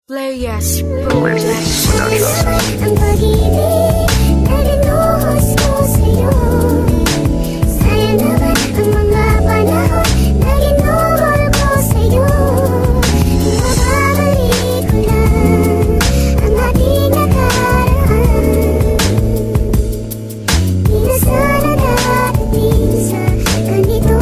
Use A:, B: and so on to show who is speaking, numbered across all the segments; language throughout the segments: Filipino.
A: Players Project.
B: Ang pag-ibig na rinuhos ko sa'yo. Sayang naman ang mga panahon na rinuhol ko sa'yo. Mababalik ko lang ang ating nakaraan. Di na sana darating sa ganito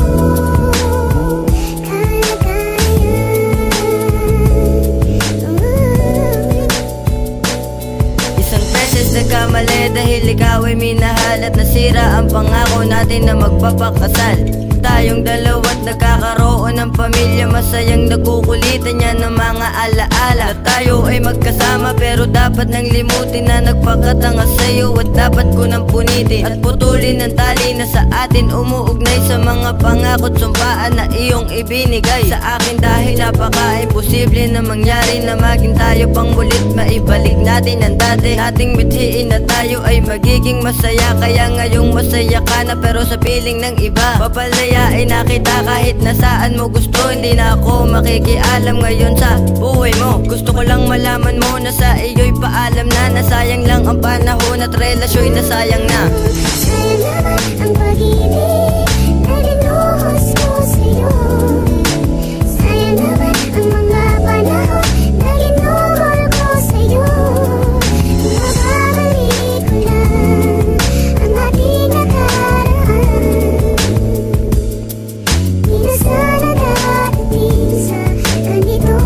C: nagkamali dahil ikaw ay minahal at nasira ang pangako natin na magpapakasal. Tayong dalawa't nagkakaroon ng pamilya, masayang nagkukulitan niya ng mga alaala. At tayo ay magkasama pero dapat nang limutin na nagpakatanga sa'yo at dapat ko nang punitin at putulin ang tali na sa atin umuugnay sa mga pangako't sumpaan na iyong ibinigay sa akin dahil napaka-imposible na mangyari na maging tayo pang mulit. Maibalik natin ang dati ating mithiin na tayo ay magiging masaya. Kaya ngayong masaya ka na pero sa piling ng iba papalayain na kita kahit nasaan mo gusto. Hindi na ako makikialam ngayon sa buhay mo. Gusto ko lang malaman mo na sa iyo'y paalam na nasayang lang ang panahon at relasyo'y nasayang na.
B: Sayang naman ang pag-ibig na rinuhos ko sa'yo. Sayang naman ang mga panahon na rinuhol ko sa'yo. Mababalik ko lang ang ating nakaraan. Di na sana darating sa ganito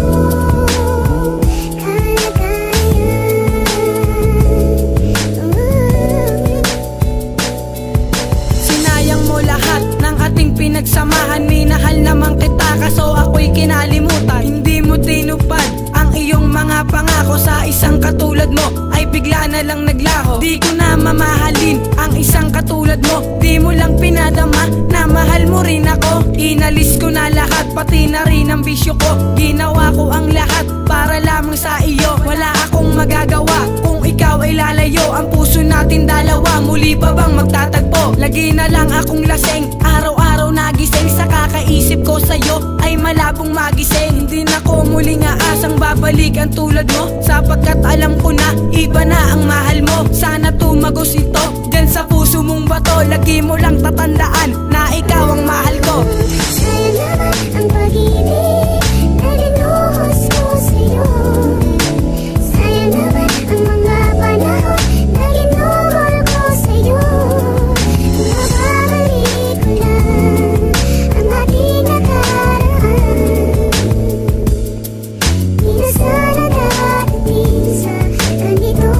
D: pinagsamahan, minahal naman kita kaso ako'y kinalimutan. Hindi mo tinupad ang iyong mga pangako, sa isang katulad mo ay bigla na lang naglaho. Di ko na mamahalin ang isang katulad mo, di mo lang pinadama na mahal mo rin ako. Inalis ko na lahat, pati na rin ang bisyo ko. Ginawa ko ang lahat para lamang sa iyo. Wala akong magagawa kung ikaw ay lalayo. Ang puso natin dalawa, muli pa bang magtatagpo? Lagi na lang akong laseng, araw-araw nagising sa kakaisip ko sa'yo ay malabong magising. Hindi na ko muling aasang babalikan tulad mo, sapagkat alam ko na iba na ang mahal mo. Sana tumagos ito dyan sa puso mong bato. Lagi mo lang tatandaan na ikaw ang mahal ko.
B: Sayang naman ang pag-ibig na rinuhos ko sa'yo. Sayang naman ang mga panahon na rinuhol ko sa'yo. Mababalik ko lang ang ating nakaraan. Di na sana darating sa ganito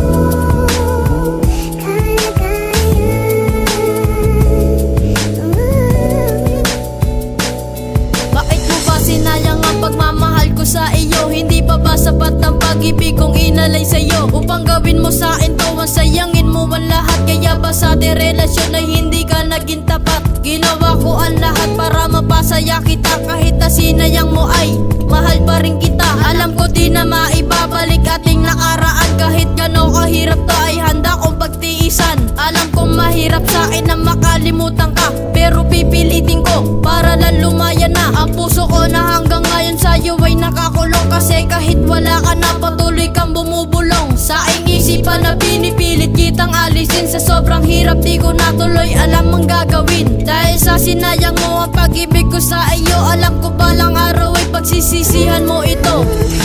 E: Bakit mo ba sinayang ang pagmamahal ko sa iyo? Hindi pa ba sapat ang pag-ibig kong inalay sa'yo? Upang gawin mo sa akin to, ang sayangin mo ang lahat. Kaya ba sa ating relasyon ay hindi ka naging tapat? Ginawa ko ang lahat para mapasaya kita, kahit na sinayang mo ay mahal pa rin kita. Alam ko di na maibabalik ating nakaraan, kahit gano'ng kahirap to ay handa kong pagtiisan. Alam kong mahirap sa akin na makalimutan ka, pero pipilitin ko para lang lumaya na ang puso ko na hanggang ngayon sa'yo ay nakakulong. Kasi kahit wala ka na patuloy kang bumubulong sa aking isipan na pinipilit kitang alisin. Sa sobrang hirap di ko natuloy alam ang gagawin, dahil sa sinayang mo ang pag-ibig ko sa iyo. Alam ko balang araw ay pagsisisihan mo ito.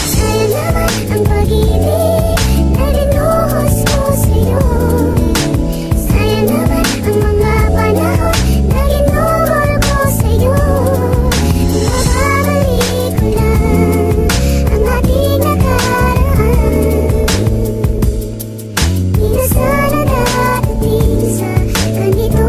B: Sayang naman ang pag-ibig na rinuhos ko sa'yo. Sayang naman ang mga panahon na rinuhol ko sa'yo. Mababalik ko lang ang ating nakaraan. Di na sana darating sa ganito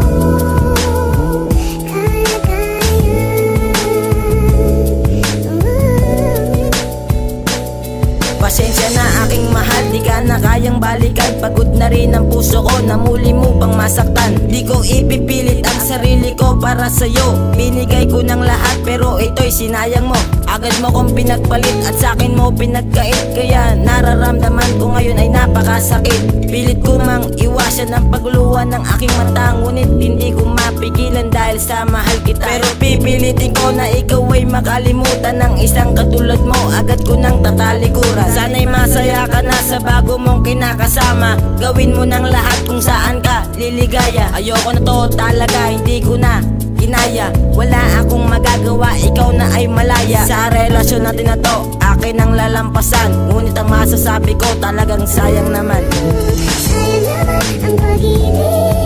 C: Pasensya na aking mahal, di ka na kayang balikan. Pagod na rin ang puso ko na muli mo pang masaktan. Di ko ipipilit ang sarili ko para sa'yo. Binigay ko ng lahat pero ito'y sinayang mo. Agad mo kong pinagpalit at sa'kin mo pinagkait. Kaya nararamdaman ko ngayon ay napakasakit. Pilit ko mang iwasan ang pagluha ng aking mata, ngunit hindi ko mapigilan dahil sa mahal kita. Pero pipilitin ko na ikaw ay makalimutan ng isang katulad mo. Agad ko nang tatalikuran, sana'y masaya ka na sa bago mong kinakasama. Gawin mo ng lahat kung saan ka liligaya. Ayoko na to talaga, hindi ko na kinaya. Wala akong magagawa, ikaw na ay malaya. Sa relasyon natin na to, akin ang lalampasan. Ngunit ang masasabi ko, talagang sayang naman.
B: Sayang naman ang pag-ibig